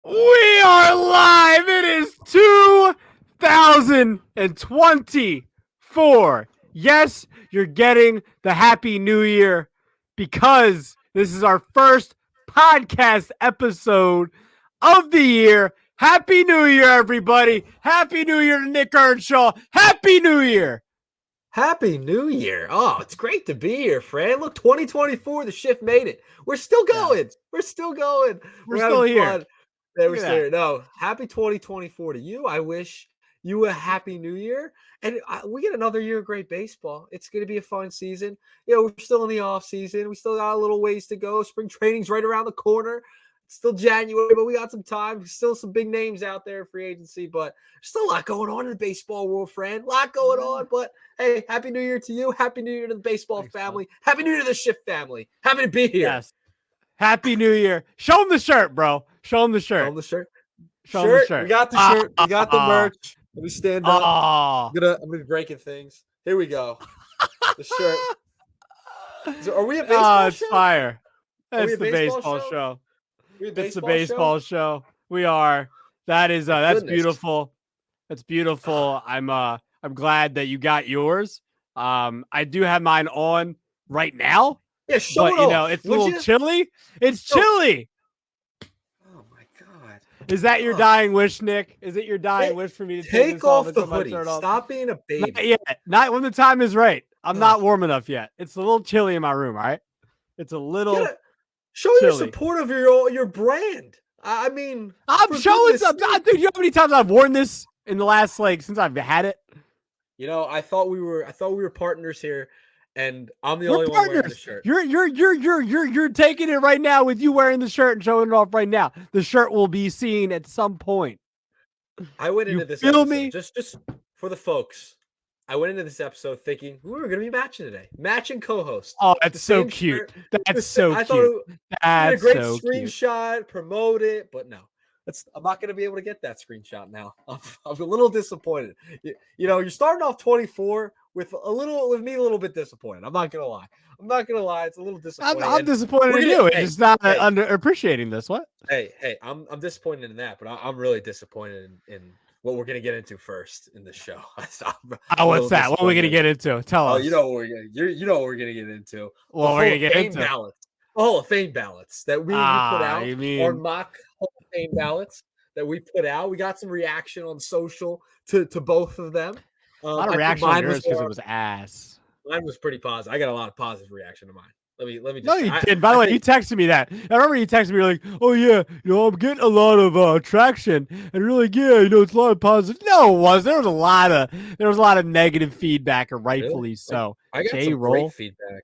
We are live. It is 2024. Yes, you're getting the Happy New Year because this is our first podcast episode of the year. Happy New Year, everybody. Happy New Year to Nick Earnshaw. Happy New Year. Happy New Year. Oh, it's great to be here, Fran. Look, 2024, the shift made it. We're still going. Yes. We're still going. We're still having here. fun. Yeah, Look we're at still that. here. No, happy 2024 to you. I wish you a happy new year. And we get another year of great baseball. It's going to be a fun season. We're still in the off season. We still got a little ways to go. Spring training's right around the corner. It's still January, but we got some time. Still some big names out there, free agency, but there's still a lot going on in the baseball world, Fran. A lot going on, but hey, Happy New Year to you. Happy New Year to the baseball family. Happy New Year to the Shift family. Happy to be here. Yes. Happy New Year. Show him the shirt, bro. Show him the shirt. Show him the shirt. Show him the shirt. We got the shirt. We got the merch. Let me stand up. I'm gonna be breaking things. Here we go. The shirt. Are we a baseball it's show? fire. That's the baseball baseball show. It's the baseball show. We are. That is that's beautiful. That's beautiful. I'm glad that you got yours. I do have mine on right now. Yeah, show but it you off. know it's a little chilly. It's chilly. Oh my god! Is that your dying wish, Nick? Is it your dying wish for me to take off the hoodie? Stop being a baby. Not yet. Not when the time is right. I'm not warm enough yet. It's a little chilly in my room. All right. It's a little. Show your support of your brand. I mean, I'm showing some. Dude, you know how many times I've worn this in the last since I've had it? You know, I thought we were partners here, and I'm the only one wearing the shirt. You're taking it right now with you wearing the shirt and showing it off right now. The shirt will be seen at some point. I went into this episode, just for the folks. I went into this episode thinking we were going to be matching today, matching co-host. Oh, that's so cute. That's so cute. I thought it was a great screenshot, promote it, but no, I'm not going to be able to get that screenshot now. I'm a little disappointed. You know, you're starting off 24 with me a little bit disappointed. I'm not going to lie. It's a little disappointing. I'm disappointed in you. It's just not under appreciating this. What? Hey, I'm disappointed in that, but I'm really disappointed in what we're gonna get into first in the show. What's that? What are we gonna get into? Tell us. You know what we're gonna get into. Well, we're gonna get into ballots. Hall of Fame ballots that we put out. Our mock Hall of Fame ballots that we put out. We got some reaction on social to both of them. A lot of reaction on yours because it was ass. Mine was pretty positive. I got a lot of positive reaction to mine. Let me just. No, you did. By the way, you texted me that. I remember you texted me like, "Oh yeah, I'm getting a lot of traction, and really, it's a lot of positive." No, it was. There was a lot of negative feedback, and rightfully so. I got some great feedback.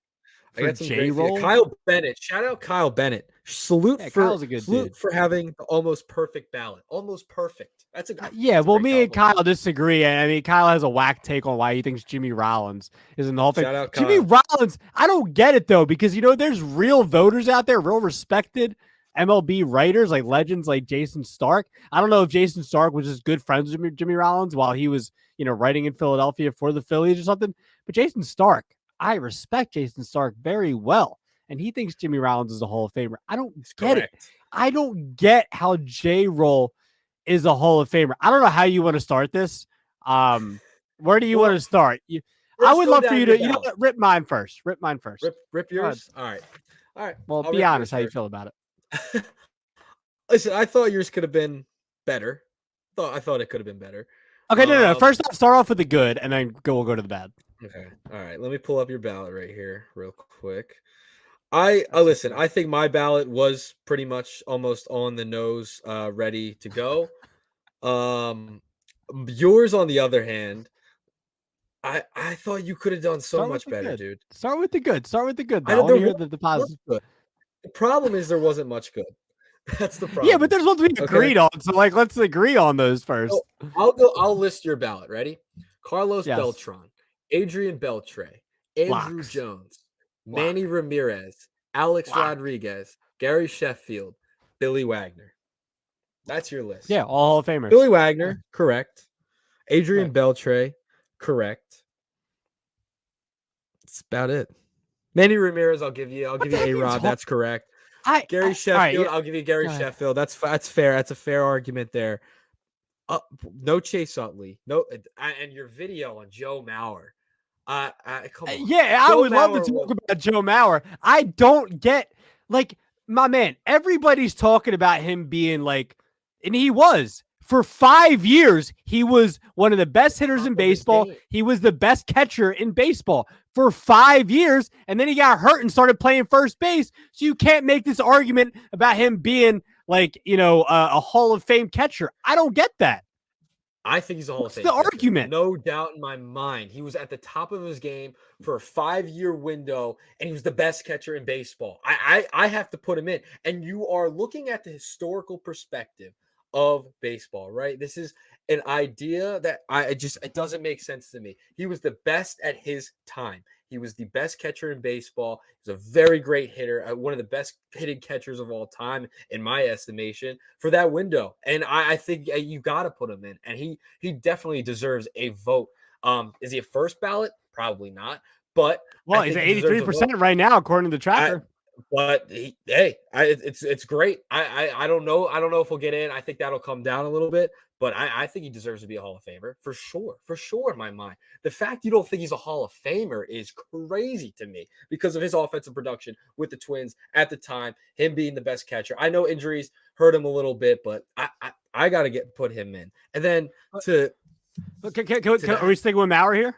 I got some great feedback. Kyle Bennett. Shout out Kyle Bennett. Salute for having the almost perfect ballot. Almost perfect. That's a well, me and Kyle disagree. I mean, Kyle has a whack take on why he thinks Jimmy Rollins is in the Hall of Fame. Shout out Kyle. Jimmy Rollins, I don't get it though, because there's real voters out there, real respected MLB writers like legends like Jason Stark. I don't know if Jason Stark was just good friends with Jimmy Rollins while he was, writing in Philadelphia for the Phillies or something. But Jason Stark, I respect Jason Stark very well. And he thinks Jimmy Rollins is a Hall of Famer. I don't get it. I don't get how J-Roll is a Hall of Famer. I don't know how you want to start this. Where do you want to start? I would love for you to, rip mine first. Rip yours? All right. Well, be honest how you feel about it. Listen, I thought yours could have been better. I thought it could have been better. Okay, no. First off, start off with the good, and then we'll go to the bad. Okay. All right. Let me pull up your ballot right here real quick. Listen, I think my ballot was pretty much almost on the nose, ready to go. Yours, on the other hand, I thought you could have done so much better, dude. Start with the good. Though. I want to hear the positive. The problem is there wasn't much good. That's the problem. Yeah, but there's ones we agreed on. So let's agree on those first. So I'll list your ballot. Ready? Carlos Beltran, Adrian Beltre, Andrew Jones, Manny Ramirez, Alex Rodriguez, Gary Sheffield, Billy Wagner. That's your list. Yeah, all Hall of Famers. Billy Wagner, correct. Adrian Beltre, correct. That's about it. Manny Ramirez, I'll give you A-Rod. That's correct. Gary all Sheffield. right, I'll give you Gary go ahead. Sheffield. That's fair. That's a fair argument there. No Chase Utley. No, and your video on Joe Mauer. Come on. Yeah, I Joe would love to Mauer talk was about Joe Mauer. I don't get like my man. Everybody's talking about him being like, and he was for 5 years. He was one of the best hitters in top of his baseball. game. He was the best catcher in baseball for 5 years, and then he got hurt and started playing first base. So you can't make this argument about him being like a Hall of Fame catcher. I don't get that. I think he's a Hall of What's Fame the catcher. argument? No doubt in my mind. He was at the top of his game for a 5-year window, and he was the best catcher in baseball. I have to put him in. And you are looking at the historical perspective of baseball, right? This is an idea that it doesn't make sense to me. He was the best at his time. He was the best catcher in baseball. He's a very great hitter, one of the best hitting catchers of all time, in my estimation, for that window. And I think you got to put him in, and he definitely deserves a vote. Is he a first ballot? Probably not. But Well, he's at 83% right now, according to the tracker. It's great. I don't know. I don't know if we'll get in. I think that'll come down a little bit, but I think he deserves to be a Hall of Famer for sure in my mind. The fact you don't think he's a Hall of Famer is crazy to me because of his offensive production with the Twins at the time, him being the best catcher. I know injuries hurt him a little bit, but I got to put him in. And then Are we sticking with Mauer here?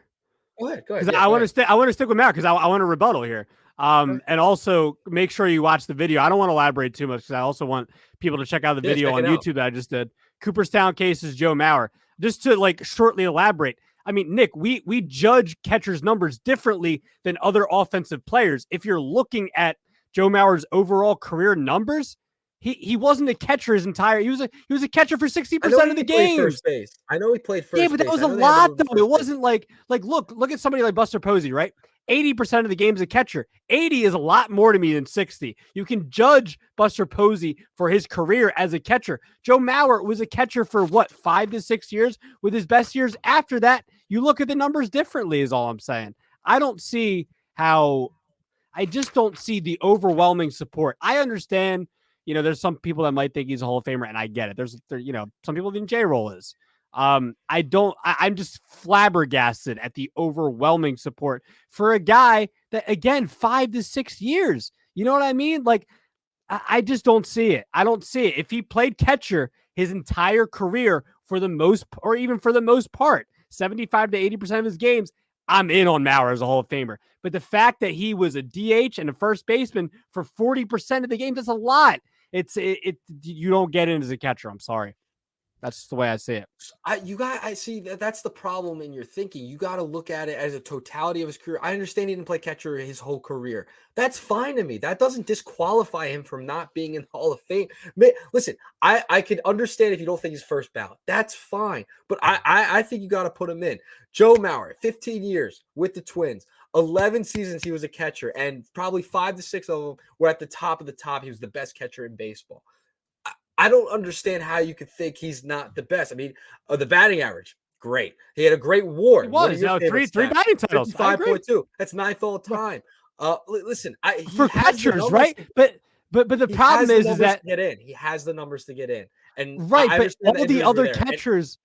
Go ahead. Because I want to stick with Mauer because I want to rebuttal here. And also make sure you watch the video. I don't want to elaborate too much because I also want people to check out the video on YouTube that I just did. Cooperstown cases Joe Mauer. Just to shortly elaborate. I mean, Nick, we judge catchers' numbers differently than other offensive players. If you're looking at Joe Mauer's overall career numbers, he wasn't a catcher his entire. He was a catcher for 60% of the games. First base. I know he played first base. Yeah, but that was a lot though. It wasn't like look at somebody like Buster Posey, right? 80% of the game's a catcher. 80 is a lot more to me than 60. You can judge Buster Posey for his career as a catcher. Joe Mauer was a catcher for 5 to 6 years, with his best years after that. You look at the numbers differently is all I'm saying. I just don't see the overwhelming support. I understand, there's some people that might think he's a Hall of Famer, and I get it. There's some people think J-Roll is. I'm just flabbergasted at the overwhelming support for a guy that, again, 5 to 6 years. You know what I mean? I just don't see it. I don't see it. If he played catcher his entire career for the most part, 75 to 80% of his games, I'm in on Mauer as a Hall of Famer. But the fact that he was a DH and a first baseman for 40% of the game, that's a lot. You don't get in as a catcher. I'm sorry. That's the way I see it. I see that's the problem in your thinking. You got to look at it as a totality of his career. I understand he didn't play catcher his whole career. That's fine to me. That doesn't disqualify him from not being in the Hall of Fame. Listen, I can understand if you don't think he's first ballot. That's fine. But I think you got to put him in. Joe Mauer, 15 years with the Twins. 11 seasons he was a catcher, and probably 5 to 6 of them were at the top of the top. He was the best catcher in baseball. I don't understand how you could think he's not the best. I mean, the batting average, great. He had a great WAR. He was three batting titles. 5.2. That's 9th all time. Listen, for catchers, right? But the problem is that get in. He has the numbers to get in, and right. But all the other catchers.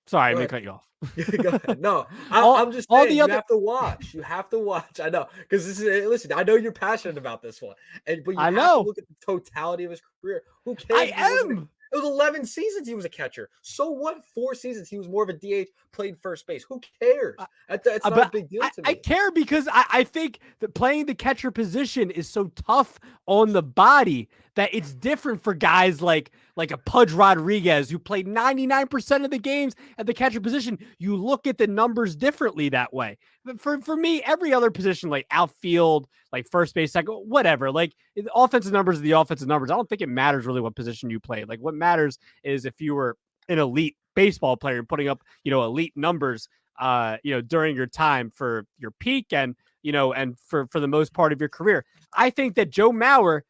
Sorry, I may cut you off. Go ahead. No, I'm just saying you have to watch. You have to watch. I know, because this is. Listen, I know you're passionate about this one, but you have to look at the totality of his career. Who cares? I am. It was 11 seasons he was a catcher. So what? 4 seasons he was more of a DH, played first base. Who cares? That's not a big deal to me. I care because I think that playing the catcher position is so tough on the body that it's different for guys like a Pudge Rodriguez who played 99% of the games at the catcher position. You look at the numbers differently that way. But for me, every other position, like outfield, like first base, second, whatever, like the offensive numbers are the offensive numbers. I don't think it matters really what position you play. Like what matters is if you were an elite baseball player putting up, elite numbers, during your time for your peak and for the most part of your career. I think that Joe Mauer,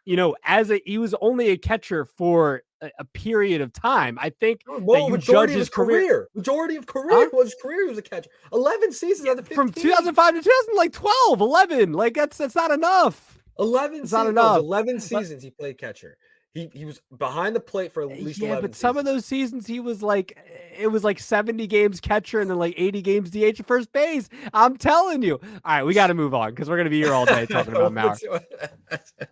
he was only a catcher for a period of time. I think that you judge his career. Majority of career was his career. He was a catcher. 11 seasons out of 15. From 2005 to 2012, 11. Like that's not enough. 11 It's not seasons. No, it was enough. 11 But seasons he played catcher. He was behind the plate for at least yeah, 11 but some of seasons. those seasons he was like, it was like 70 games catcher and then like 80 games DH at first base. I'm telling you. All right, we got to move on because we're gonna be here all day talking about Mauer.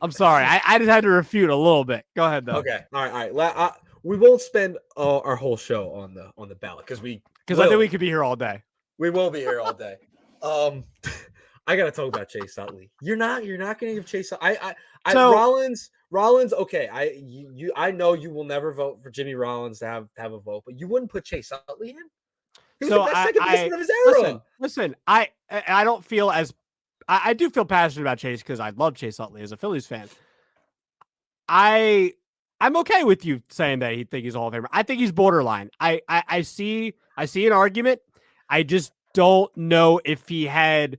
I'm sorry, I just had to refute a little bit. Go ahead though. Okay, all right. We won't spend our whole show on the ballot because I think we could be here all day. we will be here all day. I gotta talk about Chase Utley. You're not gonna give Chase. Rollins. Okay, I know you will never vote for Jimmy Rollins to have a vote, but you wouldn't put Chase Utley in. He was the best second baseman of his era. Listen. I don't feel as I do feel passionate about Chase because I love Chase Utley as a Phillies fan. I'm okay with you saying that he think he's a Hall of Famer. I think he's borderline. I see an argument. I just don't know if he had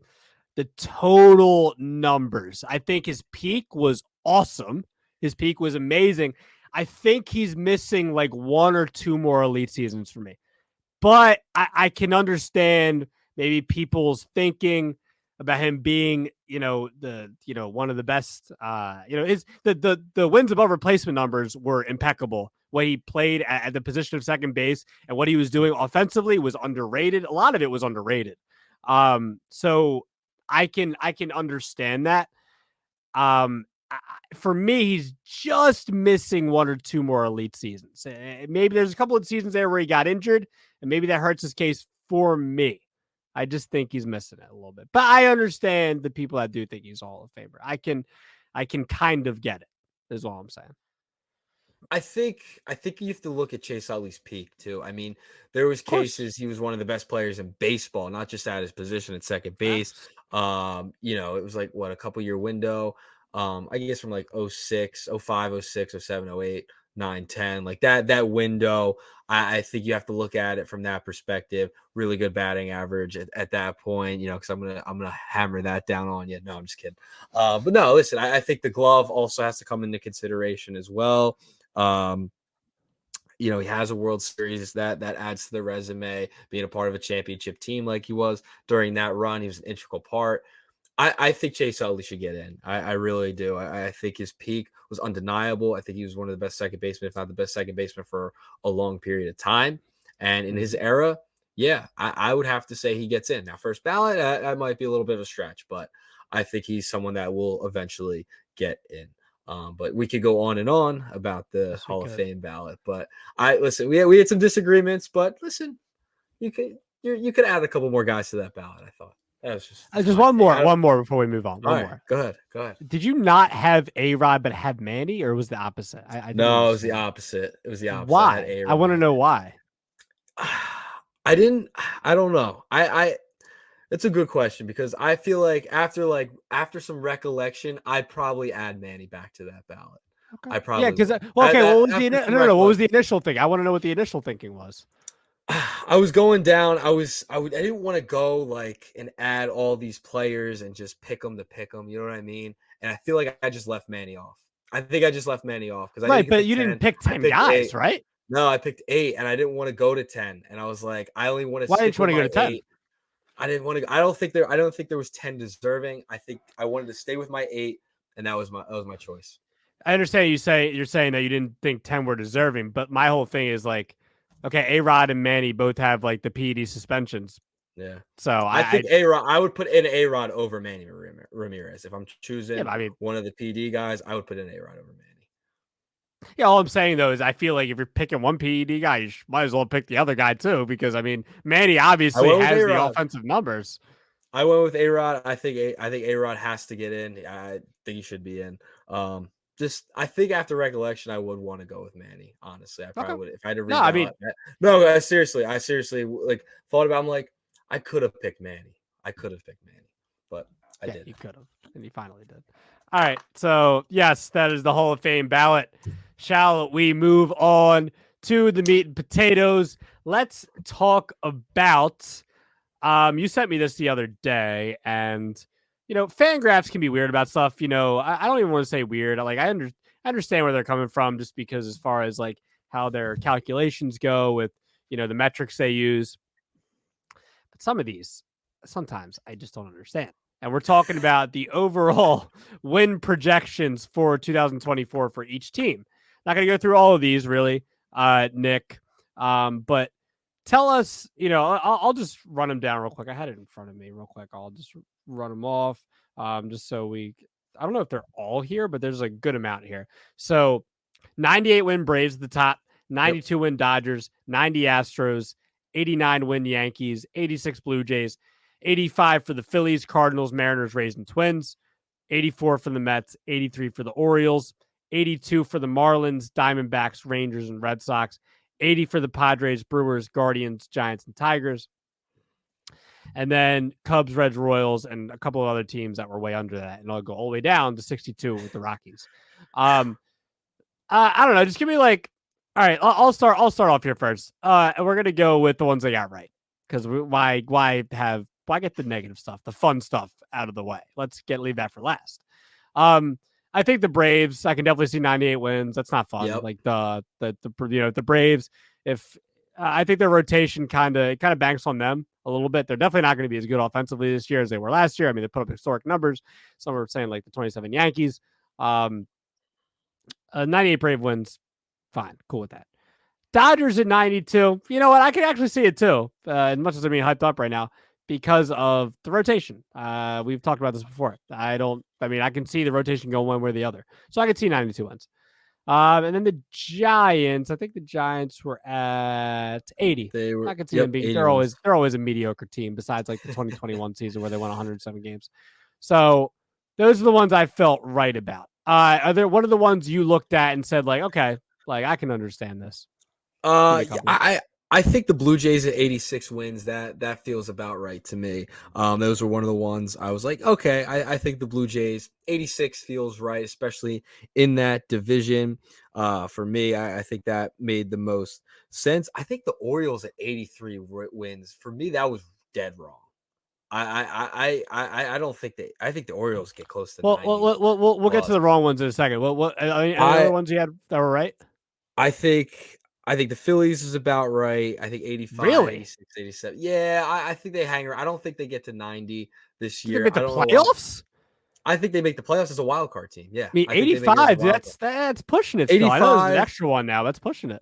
the total numbers. I think his peak was awesome. His peak was amazing. I think he's missing like one or two more elite seasons for me. But I can understand maybe people's thinking about him being, one of the best. His the wins above replacement numbers were impeccable. What he played at the position of second base and what he was doing offensively was underrated. A lot of it was underrated. So I can understand that. For me, he's just missing one or two more elite seasons. Maybe there's a couple of seasons there where he got injured, and maybe that hurts his case for me. I just think he's missing it a little bit. But I understand the people that do think he's a Hall of Famer. I can kind of get it, is all I'm saying. I think you have to look at Chase Utley's peak too. I mean, there was cases he was one of the best players in baseball, not just at his position at second base. It was like a couple year window. I guess from like 06, 05, 06, 07, 08, 9, 10, like that window. I think you have to look at it from that perspective. Really good batting average at that point, because I'm gonna hammer that down on you. No, I'm just kidding. But no, listen, I think the glove also has to come into consideration as well. He has a World Series that adds to the resume, being a part of a championship team like he was during that run. He was an integral part. I think Chase Utley should get in. I really do. I think his peak was undeniable. I think he was one of the best second basemen, if not the best second baseman for a long period of time. And in his era, yeah, I would have to say he gets in. Now, first ballot, that might be a little bit of a stretch, but I think he's someone that will eventually get in. But we could go on and on about the Hall of Fame ballot. But we had some disagreements, but listen, you could add a couple more guys to that ballot, I thought. That was just one more before we move on. One more. Go ahead. Did you not have A-Rod but have Manny, or was the opposite? No, it was the opposite. It was the opposite. Why? I want to know why. I don't know. It's a good question because I feel like after some recollection, I'd probably add Manny back to that ballot. Okay. I probably what was the initial thing? I want to know what the initial thinking was. I was going down. I didn't want to go and add all these players and just pick them to pick them. You know what I mean? And I feel like I just left Manny off. I think I just left Manny off because but you didn't pick 10 guys, 8. Right? No, I picked 8, and I didn't want to go to 10. And I was like, I only want to. Why didn't you want to go to 10? I didn't want to. I don't think there was 10 deserving. I think I wanted to stay with my 8, and that was my choice. I understand you're saying that you didn't think 10 were deserving, but my whole thing is okay, A-Rod and Manny both have the PED suspensions. Yeah. So I think A-Rod. I would put in A-Rod over Manny Ramirez if I'm choosing one of the PD guys. I would put in A-Rod over Manny. Yeah, all I'm saying though is I feel like if you're picking one PED guy, you might as well pick the other guy too, because Manny obviously has the offensive numbers. I went with A-Rod. I think A-Rod has to get in. I think he should be in. I think after recollection, I would want to go with Manny. Honestly, I probably would if I had to read. I seriously thought about. I'm like, I could have picked Manny. But I didn't. You could have, and you finally did. All right, so yes, that is the Hall of Fame ballot. Shall we move on to the meat and potatoes? Let's talk about. You sent me this the other day, and Fangraphs can be weird about stuff. I don't even want to say weird. I understand where they're coming from, just because as far as how their calculations go with the metrics they use. But some of these, sometimes I just don't understand. and we're talking about the overall win projections for 2024 for each team. Not going to go through all of these, really, Nick, but tell us, I'll just run them down real quick. I had it in front of me real quick. I'll just run them off just so I don't know if they're all here, but there's a good amount here. So 98 win Braves at the top, 92 win Dodgers, 90 Astros, 89 win Yankees, 86 Blue Jays, 85 for the Phillies, Cardinals, Mariners, Rays, and Twins, 84 for the Mets, 83 for the Orioles, 82 for the Marlins, Diamondbacks, Rangers, and Red Sox, 80 for the Padres, Brewers, Guardians, Giants, and Tigers. And then Cubs, Reds, Royals, and a couple of other teams that were way under that. And I'll go all the way down to 62 with the Rockies. I don't know. Just give me all right, I'll start off here first. And we're going to go with the ones I got right. Because why get the negative stuff, the fun stuff out of the way? Let's leave that for last. I think the Braves, I can definitely see 98 wins. That's not fun. Like the Braves, if I think their rotation kind of banks on them a little bit. They're definitely not going to be as good offensively this year as they were last year. I mean, they put up historic numbers. Some are saying like the 27 Yankees. 98 Brave wins, fine, cool with that. Dodgers at 92. You know what? I can actually see it too. As much as I'm being hyped up right now because of the rotation. We've talked about this before. I can see the rotation going one way or the other. So I could see 92 wins. And then the Giants, I think the Giants were at 80. I could see them being, they're always a mediocre team besides like the 2021 season where they won 107 games. So those are the ones I felt right about. What are the ones you looked at and said like, okay, like I can understand this? I think the Blue Jays at 86 wins, that feels about right to me. Those were one of the ones I was like, okay, I think the Blue Jays 86 feels right, especially in that division. For me, I think that made the most sense. I think the Orioles at 83 wins. For me, that was dead wrong. I don't think I think the Orioles get close to 90. We'll get to the wrong ones in a second. Any other ones you had that were right? I think the Phillies is about right. I think 85, really? 86, 87. Yeah, I think they hang around. I don't think they get to 90 this year. They make the playoffs? I think they make the playoffs as a wild card team. Yeah. I mean, 85, that's pushing it still. 85, I know there's an extra one now. That's pushing it.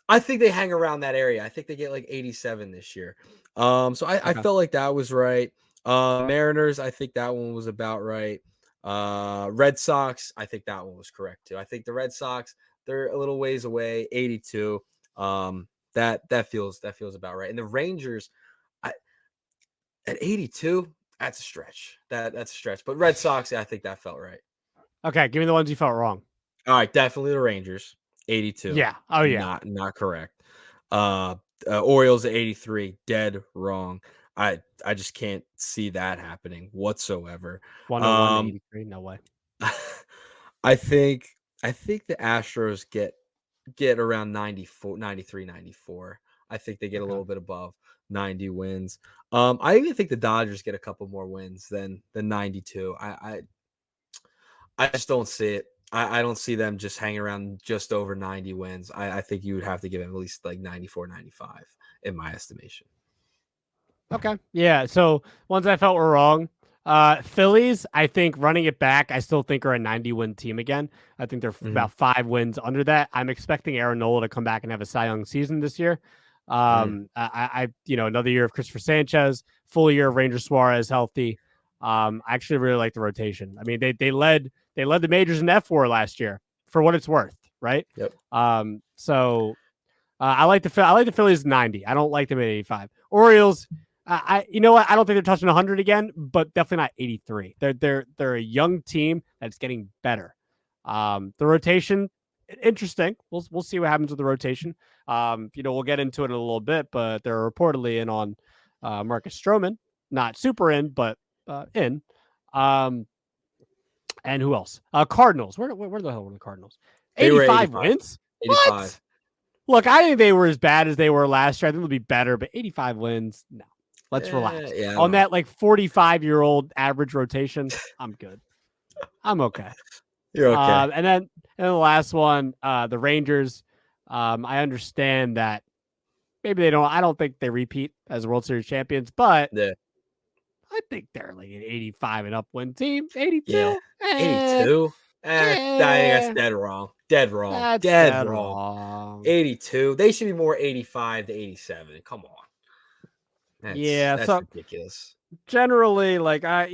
I think they hang around that area. I think they get like 87 this year. So I felt like that was right. Mariners, I think that one was about right. Red Sox, I think that one was correct too. I think the Red Sox, they're a little ways away, 82. That feels about right. And the Rangers, at 82, that's a stretch. That's a stretch. But Red Sox, I think that felt right. Okay, give me the ones you felt wrong. All right, definitely the Rangers, 82. Yeah. Oh yeah. Not correct. Orioles at 83, dead wrong. I just can't see that happening whatsoever. 101 to 83, no way. I think the Astros get around 94, 93, 94. I think they get a little bit above 90 wins. I even think the Dodgers get a couple more wins than 92. I just don't see it. I don't see them just hanging around just over 90 wins. I think you would have to give them at least like 94, 95 in my estimation. Okay. Yeah. So ones I felt were wrong. Phillies, I think running it back, I still think are a 90-win team again. I think they're about 5 wins under that. I'm expecting Aaron Nola to come back and have a Cy Young season this year. Another year of Christopher Sanchez, full year of Ranger Suarez healthy. I actually really like the rotation. I mean, they led the majors in F4 last year for what it's worth, right? Yep. So I like the Phillies 90. I don't like them at 85. Orioles, you know what? I don't think they're touching 100 again, but definitely not 83. They're a young team that's getting better. The rotation, interesting. We'll see what happens with the rotation. We'll get into it in a little bit, but they're reportedly in on Marcus Stroman, not super in, but in. And who else? Cardinals. Where the hell were the Cardinals? 85 wins? 85. What? Look, I think they were as bad as they were last year. I think they'll be better, but 85 wins, no. Let's relax. On that 45-year-old average rotation, I'm good. I'm okay. You're okay. And then the last one, the Rangers. I understand that maybe they don't. I don't think they repeat as World Series champions, but I think they're like an 85 and up win team. Yeah, 82? 82. I think that's dead wrong. Dead wrong. That's Dead dead wrong. wrong. 82. They should be more 85 to 87. Come on. Yeah, That's so ridiculous. generally, like I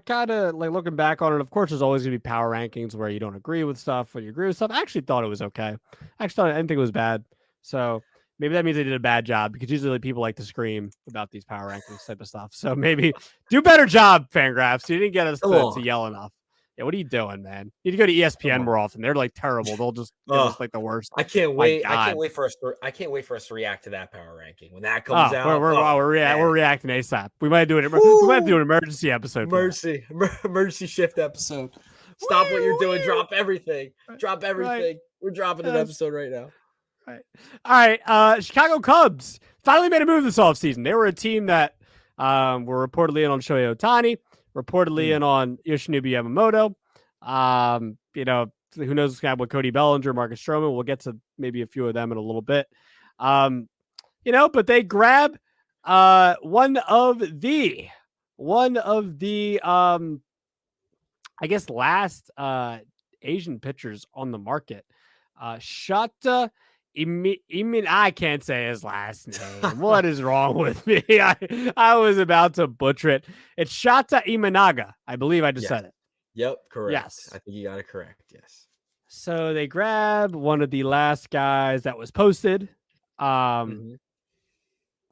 kind of like looking back on it. Of course, there's always gonna be power rankings where you don't agree with stuff, or you agree with stuff. I actually thought it was okay. I didn't think it was bad. So maybe that means they did a bad job because usually people like to scream about these power rankings type of stuff. So maybe do better job, Fangraphs. You didn't get us Come to on. yell enough. Yeah, what are you doing, man? You need to go to Come ESPN on. more often. They're like terrible. They'll just give us like the worst. I can't My wait. I can't God. wait for us. I can't wait for us to react to that power ranking when that comes Oh, out. we're reacting ASAP. We might do it. We might do an emergency episode. Emergency shift episode. Stop what you're doing. Drop everything. Drop everything. Right. We're dropping an episode right now. Right. All right. Chicago Cubs finally made a move this offseason. They were a team that were reportedly in on Shohei Ohtani, reportedly in on Yoshinobu Yamamoto. Who knows what's going to happen with Cody Bellinger, Marcus Stroman. We'll get to maybe a few of them in a little bit. But they grab one of the I guess last Asian pitchers on the market. Shota I can't say his last name. What is wrong with me? I was about to butcher it. It's Shota Imanaga. I believe I just said it. Yep, correct. Yes. I think you got it correct. Yes. So they grab one of the last guys that was posted. I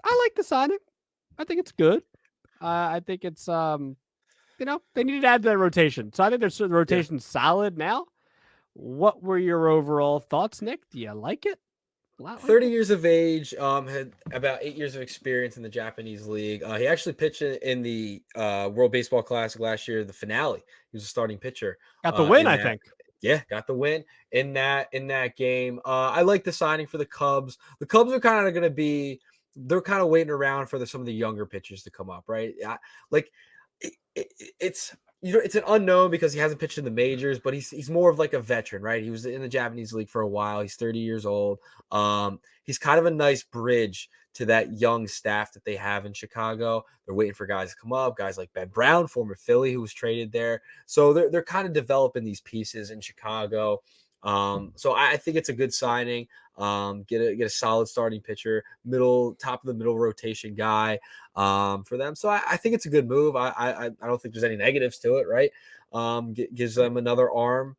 like the signing. I think it's good. I think it's they needed to add to that rotation. So I think the rotation's solid now. What were your overall thoughts, Nick? Do you like it? 30 years of age, had about 8 years of experience in the Japanese league. He actually pitched in the World Baseball Classic last year, the finale. He was a starting pitcher. Got the win, I think. Yeah, got the win in that game. I like the signing for the Cubs. The Cubs are kind of going to be, they're kind of waiting around for some of the younger pitchers to come up, right? It's it's an unknown because he hasn't pitched in the majors, but he's more of like a veteran, right? He was in the Japanese league for a while. He's 30 years old. He's kind of a nice bridge to that young staff that they have in Chicago. They're waiting for guys to come up, guys like Ben Brown, former Philly, who was traded there. So they're kind of developing these pieces in Chicago. So I think it's a good signing. Get a solid starting pitcher, top of the middle rotation guy for them. So I think it's a good move. I don't think there's any negatives to it, right? Gives them another arm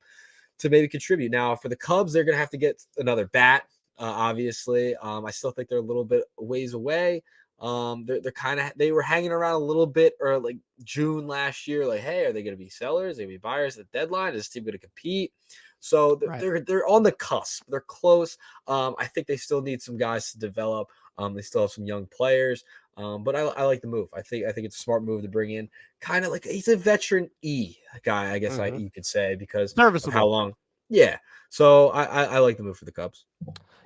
to maybe contribute. Now for the Cubs, they're gonna have to get another bat. Obviously, I still think they're a little bit ways away. They were hanging around a little bit, or like June last year, like, hey, are they going to be sellers? Are they going to be buyers at the deadline? Is this team going to compete? So they're on the cusp. They're close. I think they still need some guys to develop. They still have some young players. But I like the move. I think it's a smart move to bring in kind of like he's a veteran guy, I guess you could say, because of how long. Yeah. So I like the move for the Cubs.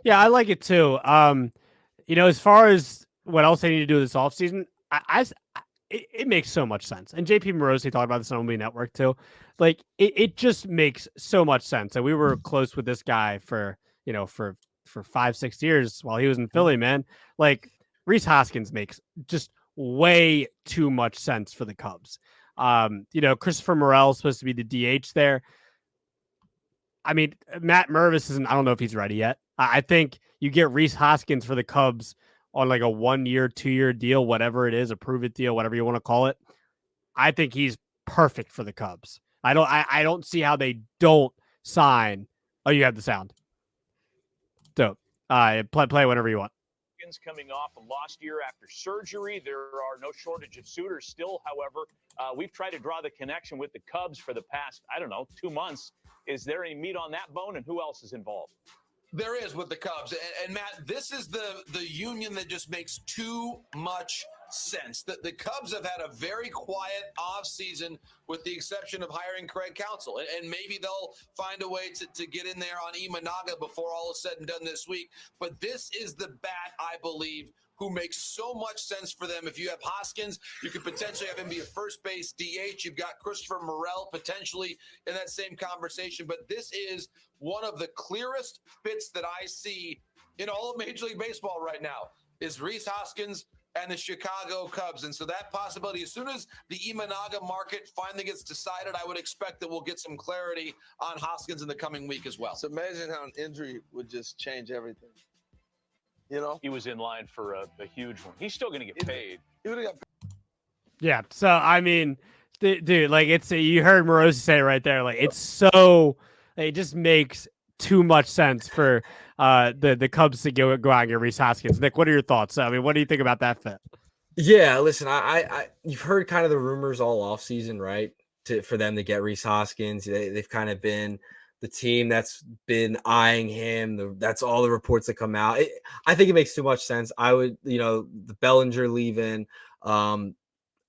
Yeah, I like it too. As far as what else they need to do this offseason, it makes so much sense. And JP Morosi talked about this on MLB Network too. Like it just makes so much sense. And we were close with this guy for 5-6 years while he was in Philly, man. Like Rhys Hoskins makes just way too much sense for the Cubs. Christopher Morel is supposed to be the DH there. I mean, Matt Mervis I don't know if he's ready yet. I think you get Rhys Hoskins for the Cubs on like a 1-year, 2-year deal, whatever it is, a prove it deal, whatever you want to call it. I think he's perfect for the Cubs. I don't see how they don't sign. Oh, you have the sound. Dope. Play whenever you want. Coming off a lost year after surgery. There are no shortage of suitors still. However, we've tried to draw the connection with the Cubs for the past, 2 months. Is there any meat on that bone, and who else is involved? There is with the Cubs. And Matt, this is the union that just makes too much sense. The Cubs have had a very quiet offseason with the exception of hiring Craig Counsell. And maybe they'll find a way to get in there on Imanaga before all is said and done this week. But this is the bat, I believe, who makes so much sense for them. If you have Hoskins, you could potentially have him be a first base DH. You've got Christopher Morel potentially in that same conversation. But this is one of the clearest fits that I see in all of Major League Baseball right now is Rhys Hoskins and the Chicago Cubs. And so that possibility, as soon as the Imanaga market finally gets decided, I would expect that we'll get some clarity on Hoskins in the coming week as well. So imagine how an injury would just change everything. You know? He was in line for a huge one. He's still going to get paid. He would have got Yeah. So, I mean, dude, like you heard Morosi say it right there. Like it just makes too much sense for the Cubs to go out and get Rhys Hoskins. Nick, what are your thoughts? I mean, what do you think about that fit? Yeah, listen, I you've heard kind of the rumors all off season, right? For them to get Rhys Hoskins, they've kind of been the team that's been eyeing him. That's all the reports that come out. I think it makes too much sense. I would, the Bellinger leaving.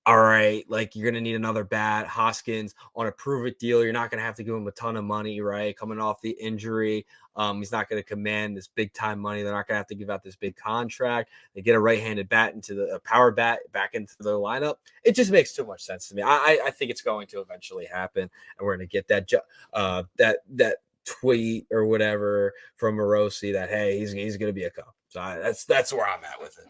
All right, like you're going to need another bat. Hoskins on a prove-it deal. You're not going to have to give him a ton of money, right? Coming off the injury. He's not going to command this big-time money. They're not going to have to give out this big contract. They get a right-handed bat a power bat back into their lineup. It just makes too much sense to me. I think it's going to eventually happen, and we're going to get that tweet or whatever from Morosi that, hey, he's going to be a Cub. So that's where I'm at with it.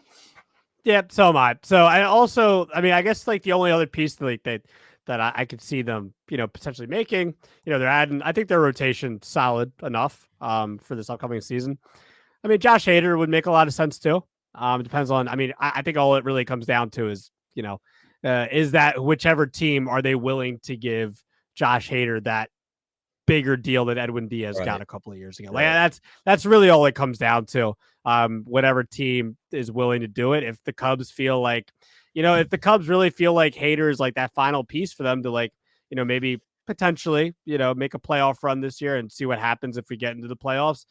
Yeah, so am I. So I guess like the only other piece like that I could see them, potentially making, they're adding, I think their rotation solid enough for this upcoming season. I mean, Josh Hader would make a lot of sense too. It depends on, I think all it really comes down to is, is that whichever team are they willing to give Josh Hader that bigger deal that Edwin Diaz got a couple of years ago. Like that's really all it comes down to. Whatever team is willing to do it. If the Cubs feel like, if the Cubs really feel like Hader is like that final piece for them to like, maybe potentially, make a playoff run this year and see what happens if we get into the playoffs.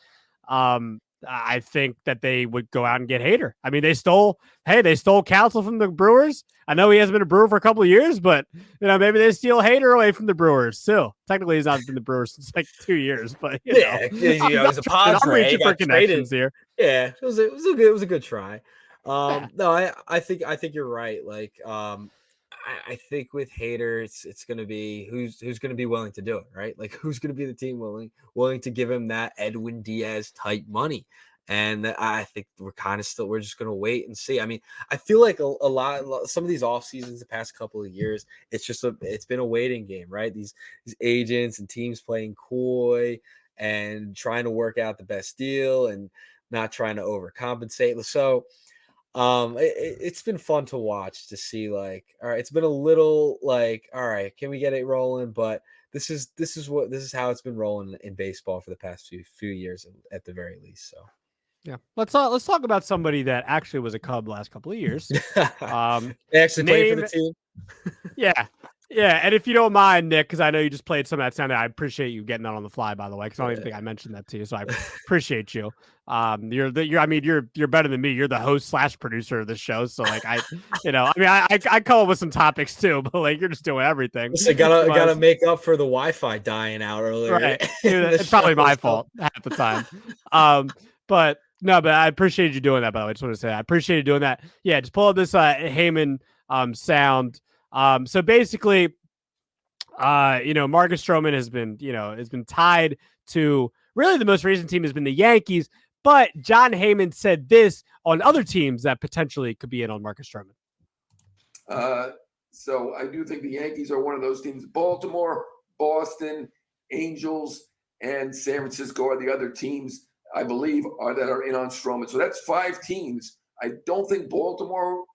I think that they would go out and get Hader. I mean, they stole Counsell from the Brewers. I know he hasn't been a Brewer for a couple of years, but maybe they steal Hader away from the Brewers. Still, technically, he's not been the Brewers since like 2 years, but he's a Padre. I'm for connections here. Yeah, it was a good try. No, I think you're right. Like, I think with Hader, it's going to be who's going to be willing to do it, right? Like, who's going to be the team willing to give him that Edwin Diaz type money? And I think we're just going to wait and see. I mean, I feel like some of these off seasons, the past couple of years, it's been a waiting game, right? These agents and teams playing coy and trying to work out the best deal and not trying to overcompensate. So, it's been fun to watch to see, like, all right, it's been a little like, all right, can we get it rolling? But this is how it's been rolling in baseball for the past few years at the very least. So yeah, let's talk about somebody that actually was a Cub last couple of years. They actually played for the team. Yeah, and if you don't mind, Nick, because I know you just played some of that sound, I appreciate you getting that on the fly, by the way, because I don't even think I mentioned that to you, so I appreciate you. You're better than me. You're the host / producer of this show, so like I come up with some topics too, but like you're just doing everything. So gotta make up for the Wi-Fi dying out earlier. Right, it's probably my fault half the time. But I appreciate you doing that. By the way, I just want to say I appreciate you doing that. Yeah, just pull up this Heyman sound. So basically, Marcus Stroman has been tied to really the most recent team has been the Yankees, but John Heyman said this on other teams that potentially could be in on Marcus Stroman. So I do think the Yankees are one of those teams. Baltimore, Boston, Angels, and San Francisco are the other teams, I believe, that are in on Stroman. So that's 5 teams. I don't think Baltimore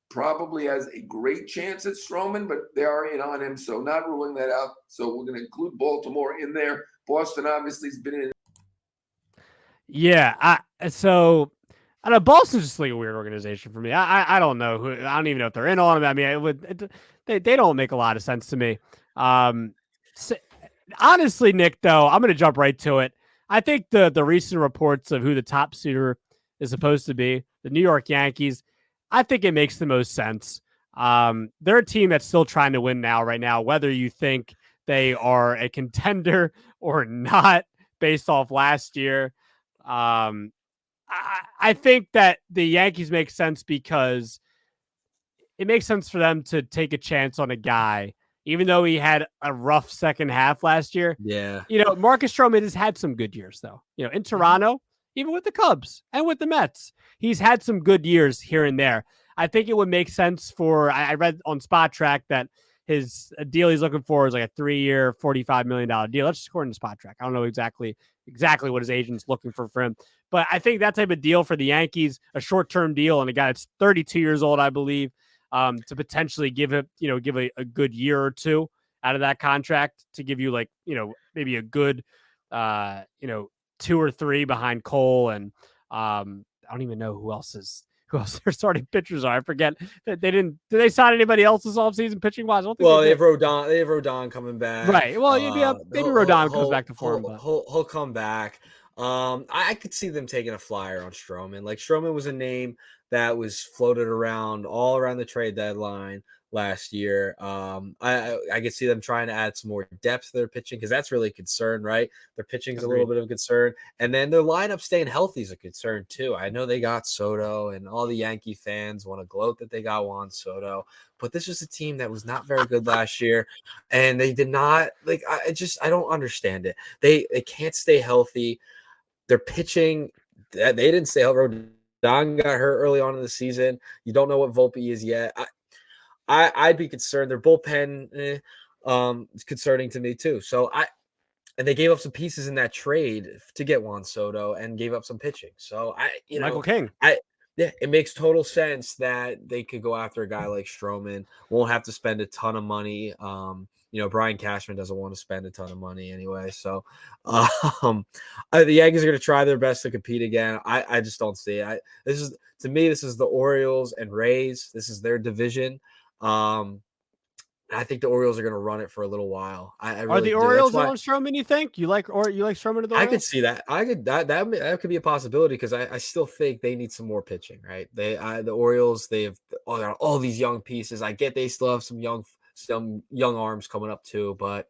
probably has a great chance at Stroman, but they are in on him, so not ruling that out. So we're going to include Baltimore in there. Boston obviously has been in. Yeah, so I don't know. Boston's just like a weird organization for me. I don't know who. I don't even know if they're in on him. I mean, they don't make a lot of sense to me. Honestly, Nick, though, I'm going to jump right to it. I think the recent reports of who the top suitor is supposed to be, the New York Yankees, I think it makes the most sense. They're a team that's still trying to win right now, whether you think they are a contender or not based off last year. I think that the Yankees make sense because it makes sense for them to take a chance on a guy, even though he had a rough second half last year. Yeah. Marcus Stroman has had some good years, though. In Toronto, even with the Cubs and with the Mets, he's had some good years here and there. I think it would make sense for. I read on Spot Track that his deal he's looking for is like a 3-year, $45 million deal. That's just according to Spot Track. I don't know exactly what his agent's looking for him. But I think that type of deal for the Yankees, a short-term deal, and a guy that's 32 years old, I believe, to potentially give a good year or two out of that contract to give you maybe a good 2 or 3 behind Cole and I don't even know who else their starting pitchers are. I forget that did they sign anybody else this offseason pitching wise? I don't think Well, they have Rodon. They have Rodon coming back. Right. Well, maybe Rodon comes back to form, but he'll come back. I could see them taking a flyer on Stroman. Like Stroman was a name that was floated around all around the trade deadline last year. I could see them trying to add some more depth to their pitching because that's really a concern, right? Their pitching is a little bit of a concern, and then their lineup staying healthy is a concern too. I know they got Soto, and all the Yankee fans want to gloat that they got Juan Soto, but this was a team that was not very good last year, and they did not I don't understand it. They can't stay healthy. Their pitching, they didn't stay healthy. Rodon got hurt early on in the season. You don't know what Volpe is yet. I'd be concerned. Their bullpen is concerning to me too. And they gave up some pieces in that trade to get Juan Soto and gave up some pitching. So Michael King. It makes total sense that they could go after a guy like Stroman. Won't have to spend a ton of money. Brian Cashman doesn't want to spend a ton of money anyway. So the Yankees are going to try their best to compete again. I just don't see it. This is the Orioles and Rays. This is their division. I think the Orioles are going to run it for a little while. Are the Orioles on Stroman? You think you like Stroman to the Orioles? I could see that. That could be a possibility because I still think they need some more pitching. Right? The Orioles they have all these young pieces. I get they still have some young arms coming up too, but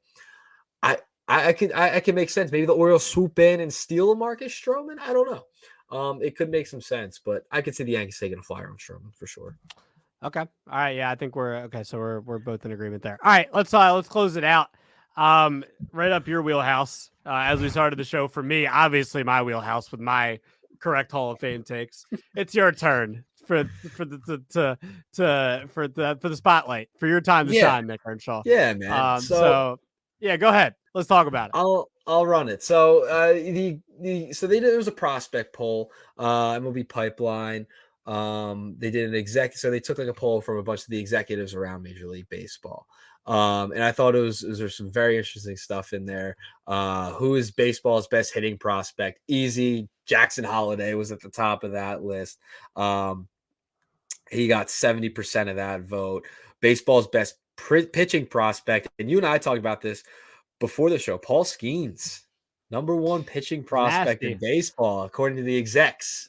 I can make sense. Maybe the Orioles swoop in and steal Marcus Stroman. I don't know. It could make some sense, but I could see the Yankees taking a flyer on Stroman for sure. Okay. All right. Yeah, I think we're okay. So we're both in agreement there. All right. Let's close it out. Right up your wheelhouse. As we started the show, for me, obviously my wheelhouse with my correct Hall of Fame takes. It's your turn for the spotlight, for your time to shine, Nick Earnshaw. Yeah, man. So yeah, go ahead. Let's talk about it. I'll run it. So there was a prospect poll, MLB Pipeline. They did an so they took a poll from a bunch of the executives around Major League Baseball. And I thought there's some very interesting stuff in there. Who is baseball's best hitting prospect? Easy. Jackson Holliday was at the top of that list. He got 70% of that vote. Baseball's best pitching prospect. And you and I talked about this before the show. Paul Skeens, #1 pitching prospect in baseball, according to the execs.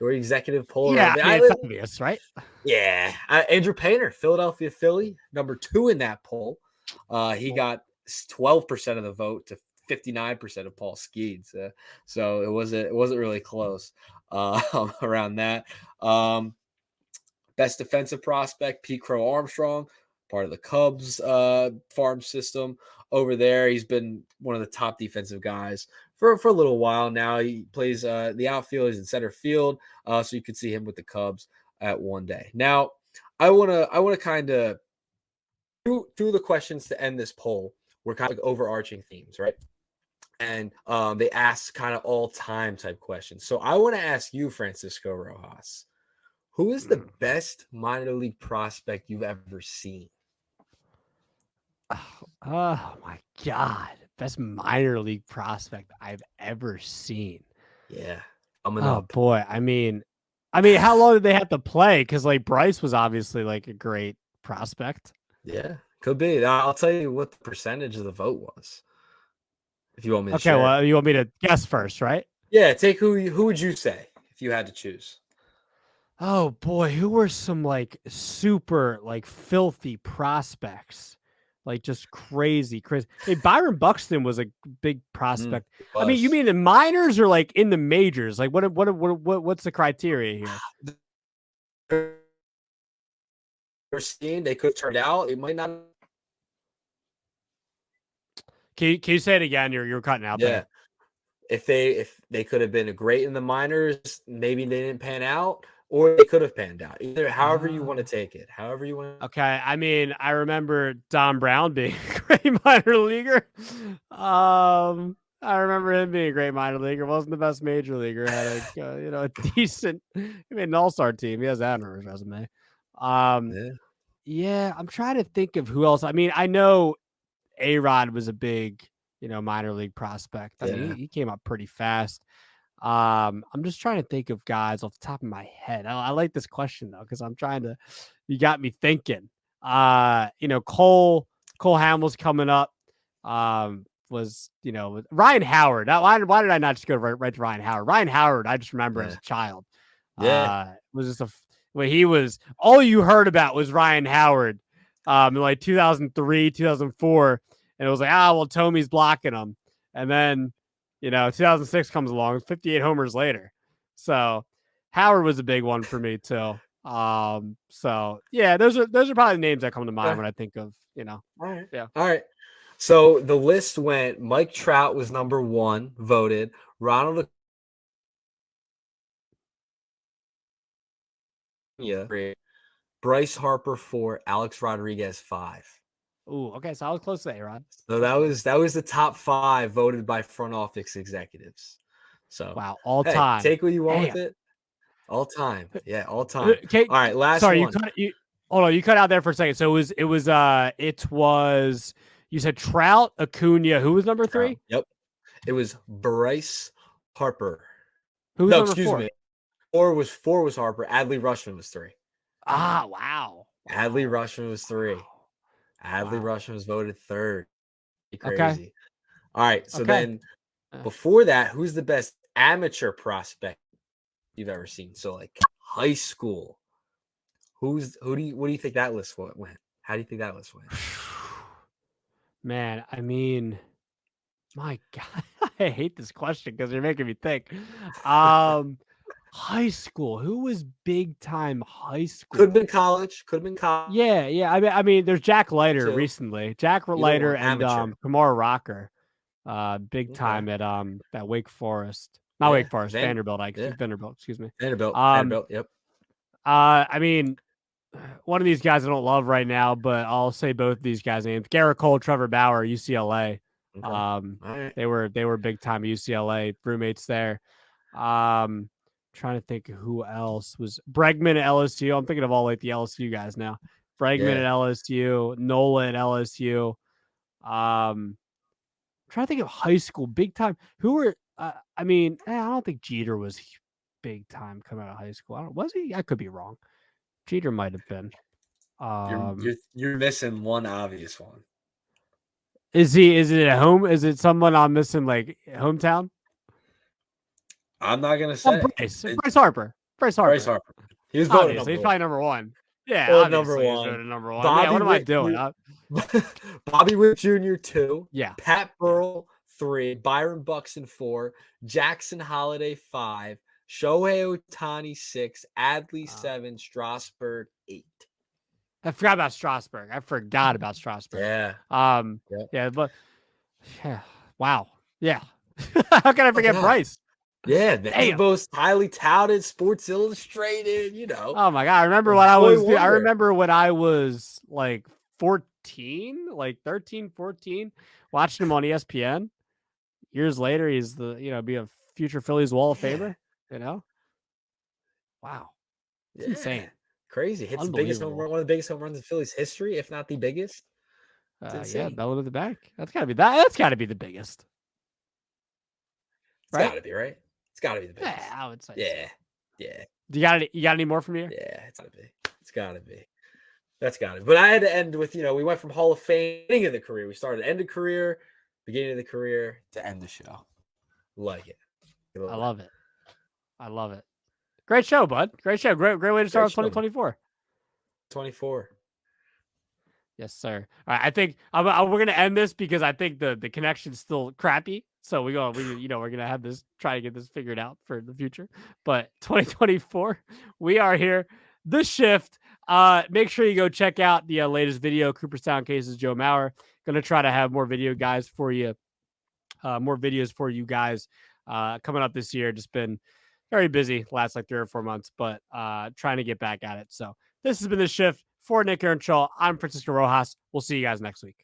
Or executive poll. Yeah, it's obvious, right? Yeah. Andrew Painter, Philadelphia Philly, #2 in that poll. He got 12% of the vote to 59% of Paul Skeens. So it wasn't really close around that. Best defensive prospect, Pete Crow Armstrong, part of the Cubs farm system over there. He's been one of the top defensive guys for a little while now. He plays the outfield. He's in center field, so you could see him with the Cubs at one day. Now, I want to kind of through the questions to end this poll were kind of overarching themes, right? And they asked kind of all-time type questions. So I want to ask you, Francisco Rojas, who is the best minor league prospect you've ever seen? Oh my God. Best minor league prospect I've ever seen. Yeah. Boy. I mean, how long did they have to play? Because Bryce was obviously a great prospect. Yeah, could be. I'll tell you what the percentage of the vote was. If you want me to share. Well, you want me to guess first, right? Yeah, take who would you say if you had to choose? Oh boy, who were some super filthy prospects? Just crazy. Hey, Byron Buxton was a big prospect. I mean, you mean the minors or in the majors? What's the criteria here? We're seeing they could turn out. It might not. Can you say it again? You're cutting out there. If they could have been great in the minors, maybe they didn't pan out, or they could have panned out. Either however you want to take it, however you want. Okay, I mean, I remember Don Brown being a great minor leaguer. I remember him being a great minor leaguer. Wasn't the best major leaguer. Had a decent. He made an all-star team. He has that on his resume. Yeah, I'm trying to think of who else. I mean, I know A-Rod was a big, minor league prospect. I mean, he came up pretty fast. I'm just trying to think of guys off the top of my head. I like this question though, because you got me thinking. Cole Hamels coming up. Was Ryan Howard. Why did I not just go right to Ryan Howard? Ryan Howard, I just remember as a child. Was just when he was all you heard about was Ryan Howard. In like 2003, 2004, and it was like, well, Tomey's blocking him, and then 2006 comes along, 58 homers later. So Howard was a big one for me too. So yeah, those are probably the names that come to mind when I think of, All right. Yeah. All right. So the list went Mike Trout was number 1 voted. Ronald Acuna, Bryce Harper 4, Alex Rodriguez 5. Ooh, okay. So I was close to A-Rod. So that was the top 5 voted by front office executives. So wow, all time. Take what you want with it. All time. Yeah, all time. All right, last one. Hold on, you cut out there for a second. So it was you said Trout, Acuna. Who was number 3? Yep. It was Bryce Harper. Who was number 4? Me. 4 was Harper. Adley Rutschman was 3. Ah, wow. Adley Rutschman was 3. Adley Rutschman was voted 3rd. Crazy. Okay. All right. So then before that, who's the best amateur prospect you've ever seen? So like high school. What do you think that list went? How do you think that list went? Man, I mean, my God, I hate this question because you're making me think. High school. Who was big time high school? Could have been college. Yeah. I mean, there's Jack Leiter recently. Jack Leiter and Kamar Rocker. Big time at Wake Forest. Not Wake Forest, Vanderbilt. Vanderbilt, excuse me. Vanderbilt, yep. I mean, one of these guys I don't love right now, but I'll say both of these guys' names. Garrett Cole, Trevor Bauer, UCLA. Okay. They were big time UCLA roommates there. Trying to think of who else was Bregman at LSU. I'm thinking of all like the LSU guys now. Bregman at LSU, Nola at LSU. Trying to think of high school big time. Who were? I mean, I don't think Jeter was big time coming out of high school. Was he? I could be wrong. Jeter might have been. You're missing one obvious one. Is it at home? Is it someone I'm missing, like hometown? I'm not gonna say. Bryce Harper. Bryce Harper. He was voted he's probably number 1. Yeah, number 1. Voted number 1. Bobby what am I doing? Bobby Witt Jr. 2. Yeah. Pat Burrell 3. Byron Buxton 4. Jackson Holiday 5. Shohei Ohtani 6. Adley 7. Strasburg 8. I forgot about Strasburg. Yeah. Yeah, but wow. Yeah. How can I forget Bryce? Yeah, the most highly touted, Sports Illustrated, Oh my God. I remember when I was like 14, like 13, 14, watching him on ESPN. Years later, he's be a future Phillies Wall of Famer, Wow. It's insane. Crazy. Hits the biggest home run, one of the biggest home runs in Phillies history, if not the biggest. Yeah, Bell to the back. That's gotta be the biggest. It's gotta be, right? It's gotta be the biggest. Yeah, I would say. Yeah. You got any more from here? Yeah, it's gotta be. That's gotta be. But I had to end with, we went from Hall of Fame, beginning of the career. We started end of career, beginning of the career to end the show. Like it. I love it. Great show, bud. Great show. Great way to start 2024. 24. Yes, sir. All right, I think we're gonna end this because I think the connection's still crappy. So we're gonna have this, try to get this figured out for the future. But 2024, we are here. The Shift. Make sure you go check out the latest video. Cooperstown Cases, Joe Mauer. Gonna try to have more video guys for you. More videos for you guys coming up this year. Just been very busy last like 3 or 4 months, but trying to get back at it. So this has been The Shift for Nick Earnshaw. I'm Francisco Rojas. We'll see you guys next week.